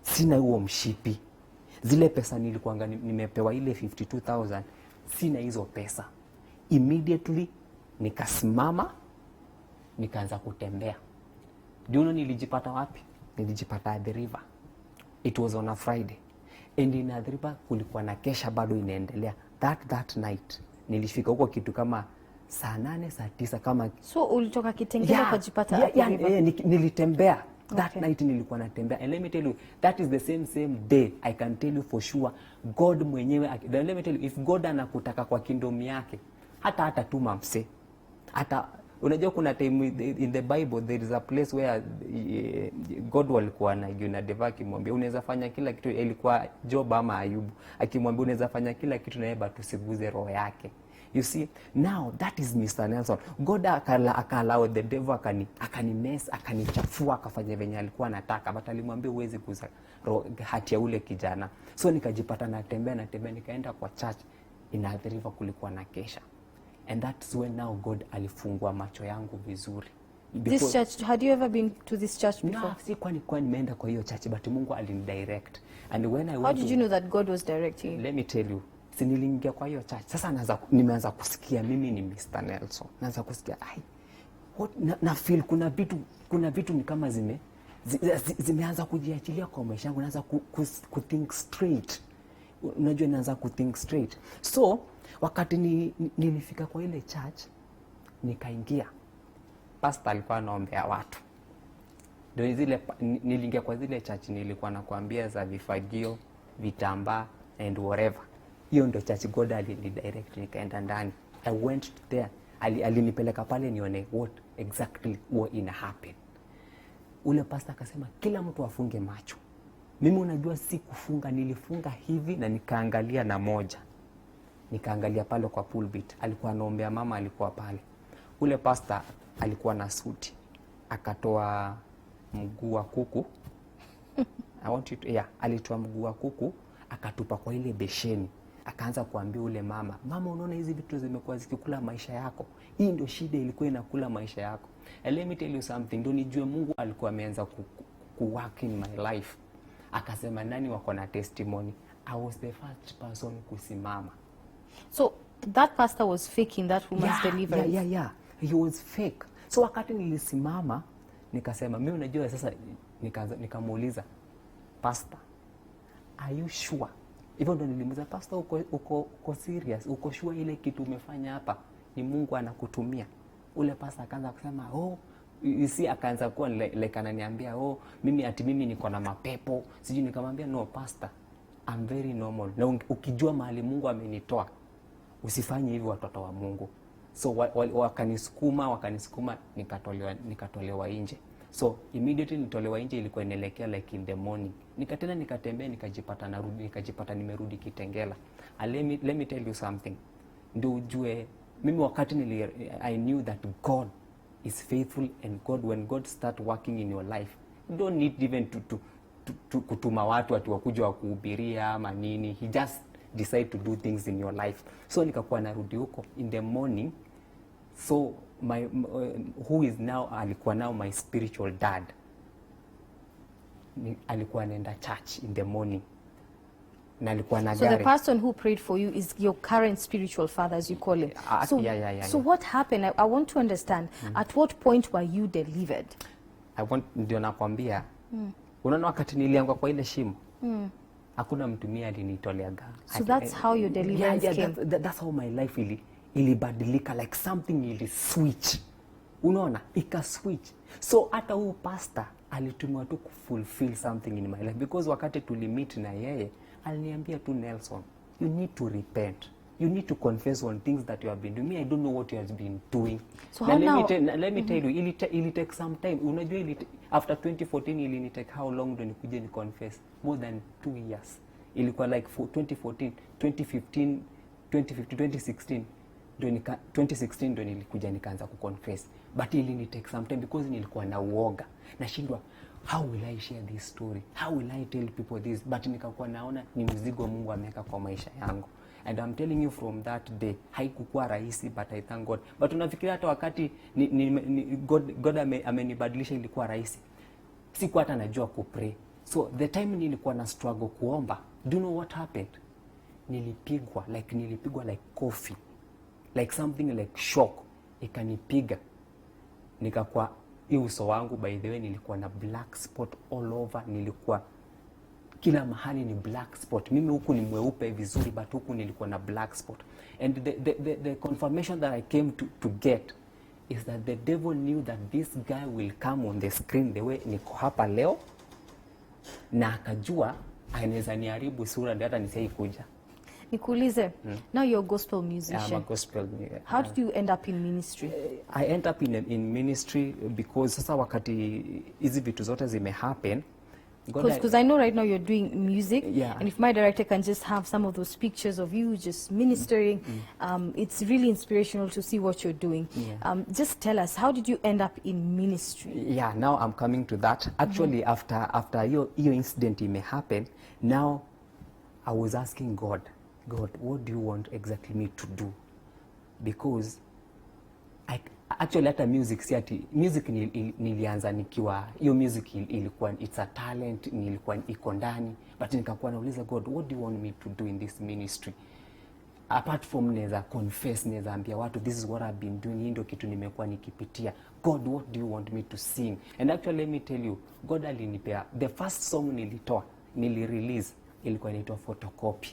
sina huo mshipi. Zile pesa nilikuanga nimepewa ile 52,000, sina hizo pesa. Immediately nikasimama, nikaanza kutembea. Do you know nilijipata wapi? Nilijipata at the river. It was on a Friday. And in the river kulikuwa na kesha bado inaendelea. That night nilifika huko kitu kama saa 8, saa 9 kama. So ulitoka Kitengela ukajipata at the river? Nilitembea. That night nilikuwa natembea. And let me tell you, that is the same day, I can tell you for sure, God mwenyewe, let me tell you, if God anakutaka kwa kingdom yake, hata tuma mse. Hata Unajua kuna time in the Bible there is a place where God walikuwa na Deva akimwambia unaweza fanya kila kitu. Ilikuwa Job ama Ayubu akimwambia unaweza fanya kila kitu na yeye but usiguze roho yake. You see, now that is Mr. Nelson. God akala the devil akanimess, akanichafua, akafanya venye alikuwa anataka, but alimwambia uwezi kuza hati ya ule kijana. So nikajipata natembea nikaenda kwa church inaathiriwa, kulikuwa na kesha. And that's when now God alifungua macho yangu vizuri. This church, had you ever been to this church before? No, si kwa nimeenda kwa hiyo church, but Mungu alinidirect. And when I went, how did you know that God was directing you? Let me tell you. Si niliingia kwa hiyo church. Sasa nimeanza kusikia mimi ni Mr. Nelson. Naanza kusikia na feel kuna vitu ni kama zimeanza kujiachilia kwa maisha yangu. Naanza ku think straight. Unajua naanza ku think straight. So wakati nilifika kwa ile church nikaingia, pastor alikuwa anaombea watu. Ndio niliingia kwa zile church nilikuwa nakwambia za vifagio, vitambaa and whatever. Hiyo ndio church God alinidirect, nikaenda ndani. I went there. Alinipeleka pale nione what exactly what ina happen. Ule pastor akasema kila mtu afunge macho. Mimi unajua si kufunga, nilifunga hivi na nikaangalia na moja. Nikaangalia pale kwa pulpit. Alikuwa anaombea mama, alikuwa pale. Ule pastor alikuwa na suti. Akatoa mguu wa kuku. Alitoa mguu wa kuku akatupa kwa ile besheni. Akaanza kuambia ule mama, unaona hizi vitu zimekuwa zikikula maisha yako. Hii ndio shida ilikuwa inakula maisha yako. And let me tell you something, ndio nijue Mungu alikuwa ameanza work in my life. Akasema nani wako na testimony? I was the first person kusimama. So that pastor was faking that woman's deliverance? Yeah. He was fake. So wakati nilisimama, nikasema mimi unajua sasa, nikamuuliza, pastor, are you sure? Hivyo ndo nilimuuliza, pastor, uko serious? Uko sure ile kitu umefanya hapa ni Mungu anakutumia? Ule pastor akaanza kusema, akaanza kuwa like ananiambia, mimi niko na mapepo. Sijui, nikamwambia no pastor, I'm very normal. Na ukijua mahali Mungu amenitoa, usifanye hivi watoto wa Mungu. So wakanisukuma nikatolewa nje. So immediately nitolewa nje, ilikuwa inaelekea like in the morning. Nikatembea nikajipata nimerudi Kitengela. Let me tell you something. Ndio ujue mimi wakati I knew that God is faithful, and when God start working in your life, you don't need even to kutuma watu wakuja wakuhubiria ama nini. He just decide to do things in your life. So nikakuwa narudi huko in the morning. So who is now alikuwa now my spiritual dad, alikuwa anaenda church in the morning na alikuwa na gari. So the person who prayed for you is your current spiritual father, as you call him. So what happened? I want to understand, at what point were you delivered? Ndio nakwambia. Unaona wakati nilianguka kwa ile shimo, hakuna mtu mimi alinitoleaga. So that's how your deliverance came. That's how my life ilibadilika, like something ili switch. Unaona, ika switch. So hata huyu pastor alitumwa tu kufulfill something in my life, because wakati tulimeet na yeye aliniambia tu, Nelson, you need to repent. You need to confess on things that you have been doing. I don't know what you have been doing. So how now? Let me tell you, ili take some time. Unajua after 2014 ili take how long ndo nikuje ni confess? More than 2 years. Ilikuwa like 2014, 2015, 2016 ndo nilikuja nikaanza kuconfess. But ili take some time because nilikuwa na uoga. Nashindwa, how will I share this story? How will I tell people this? But nikakuwa naona ni mzigo Mungu ameweka kwa maisha yangu. And I'm telling you, from that day, haikukuwa rahisi, but I thank God. But unafikiria hata wakati God amenibadilisha ilikuwa rahisi. Sikuwa hata najua kupray. So the time nilikuwa na struggle kuomba, do you know what happened? Nilipigwa like coffee. Like something like shock. Ikanipiga. Nikakuwa uso wangu, by the way, nilikuwa na black spot all over. Nilikuwa kila mahali ni black spot. Mimi huku ni mweupe vizuri, but huku nilikuwa na black spot. And the confirmation that I came to get is that the devil knew that this guy will come on the screen the way niko hapa leo, na akajua anaweza niharibu sura ndio hata nisai kuja. Nikuulize, now you're a gospel musician. I'm a gospel. How did you end up in ministry? I end up in ministry because sasa wakati hizi vitu zote zimehappen, Because I know right now you're doing music, Yeah. and if my director can just have some of those pictures of you just ministering, it's really inspirational to see what you're doing. Yeah. Just tell us, how did you end up in ministry? Yeah, now I'm coming to that. Actually, after your incident may happen, now I was asking God, what do you want exactly me to do? Because actually hata music si ati music nilianza nikiwa hiyo music ilikuwa it's a talent, nilikuwa iko ndani, but nikakuwa nauliza God, what do you want me to do in this ministry? Apart from neza confess, neza ambia watu this is what I've been doing, hii ndio kitu nimekuwa nikipitia. God, what do you want me to sing? And actually let me tell you, God alinipea the first song nili-release ilikuwa inaitwa Photocopy.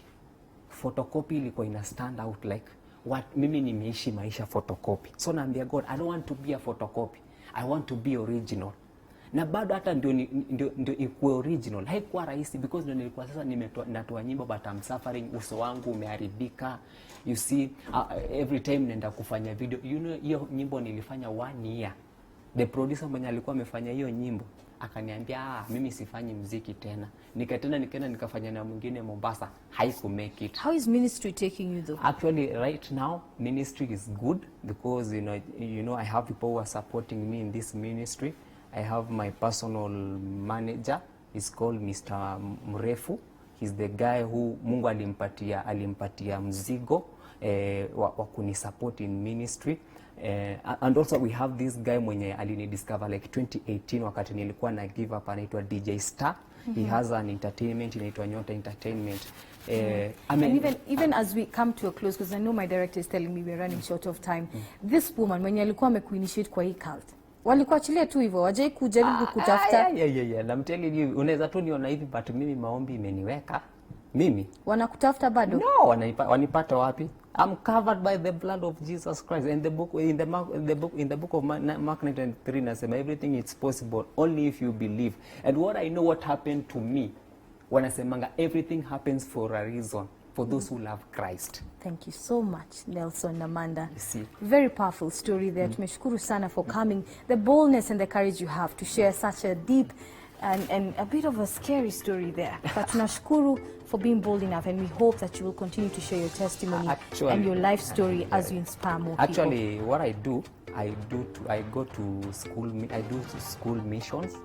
Photocopy ilikuwa ina stand out like what mimi nimeishi maisha photocopy. So naambia God, I don't want to be a photocopy. I want to be original. Na bado hata ndio ikuwe original. Haikuwa rahisi because ndio nilikuwa sasa natoa nyimbo but I'm suffering, uso wangu umeharibika. You see, every time nenda kufanya video, you know hiyo nyimbo nilifanya 1 year. The producer mwenye alikuwa amefanya hiyo nyimbo akaniambia mimi sifanyi muziki tena. Nikaenda nikafanya na mwingine Mombasa, haiku make it. How is ministry taking you though? Actually right now ministry is good because you know I have people who are supporting me in this ministry. I have my personal manager, he's called Mr. Mrefu. He's the guy who Mungu alimpatia mzigo wa kunisupport in ministry. And also we have this guy mwenye alinidiscover like 2018 wakati nilikuwa na give up, anaitwa DJ Star. He has an entertainment inaitwa Nyota Entertainment. I mean, and even as we come to a close, because I know my director is telling me we're running short of time, this woman mwenye alikuwa amekuinitiate kwa hii cult, walikuwa achilia tu hivyo, wajai kujaribu kutafuta? Yeah. I'm telling you, unaweza tu niona hivi but mimi maombi imeniweka. Mimi wanakutafuta bado? No, wanipata wapi? I'm covered by the blood of Jesus Christ. And in the book of Mark 9:3 nasema everything is possible only if you believe. And what I know what happened to me, wanasemanga everything happens for a reason, for those who love Christ. Thank you so much, Nelson Namanda. You see. Very powerful story there. Tumeshukuru sana for coming. The boldness and the courage you have to share such a deep and a bit of a scary story there. But tunashukuru for being bold enough, and we hope that you will continue to share your testimony and your life story as you inspire more people. Actually, what I go to school, I do school missions.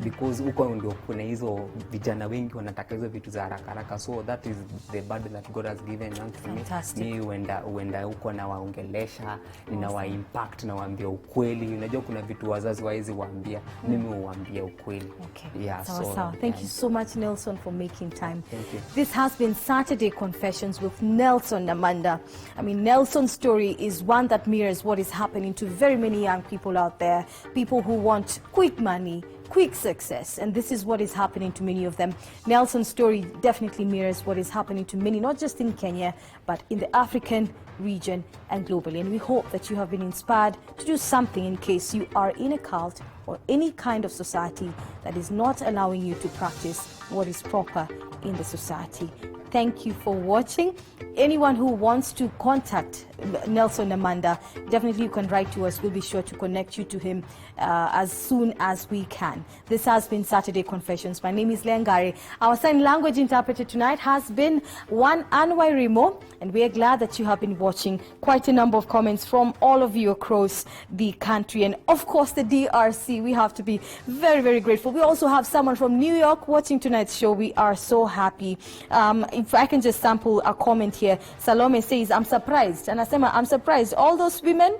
Because huko ndio kuna hizo vijana wengi wanataka hizo vitu za haraka, so that is the burden that God has given unto me. Ni uenda huko na waongelesha, ninawa impact na waambia ukweli. Unajua kuna vitu wazazi waezi waambia, mimi huambia ukweli. Okay. Yeah, so thank you so much, Nelson, for making time. Thank you. This has been Saturday Confessions with Nelson Namanda. I mean, Nelson's story is one that mirrors what is happening to very many young people out there, people who want quick money, quick success, and this is what is happening to many of them. Nelson's story definitely mirrors what is happening to many, not just in Kenya, but in the African region and globally. And we hope that you have been inspired to do something in case you are in a cult or any kind of society that is not allowing you to practice what is proper in the society. Thank you for watching. Anyone who wants to contact Nelson Namanda, definitely you can write to us. We'll be sure to connect you to him as soon as we can. This has been Saturday Confessions. My name is Lengari. Our sign language interpreter tonight has been one Anwai Remo, and we are glad that you have been watching. Quite a number of comments from all of you across the country, and of course the DRC. We have to be very, very grateful. We also have someone from New York watching tonight's show. We are so happy. If I can just sample a comment here, Salome says, I'm surprised. And Asema, I'm surprised. All those women,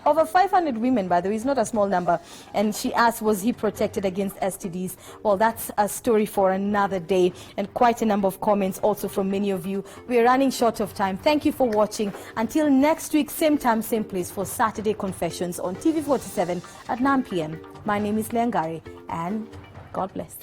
over 500 women, by the way, is not a small number. And she asked, was he protected against STDs? Well, that's a story for another day. And quite a number of comments also from many of you. We're running short of time. Thank you for watching. Until next week, same time, same place for Saturday Confessions on TV47 at 9 p.m. My name is Lengari, and God bless.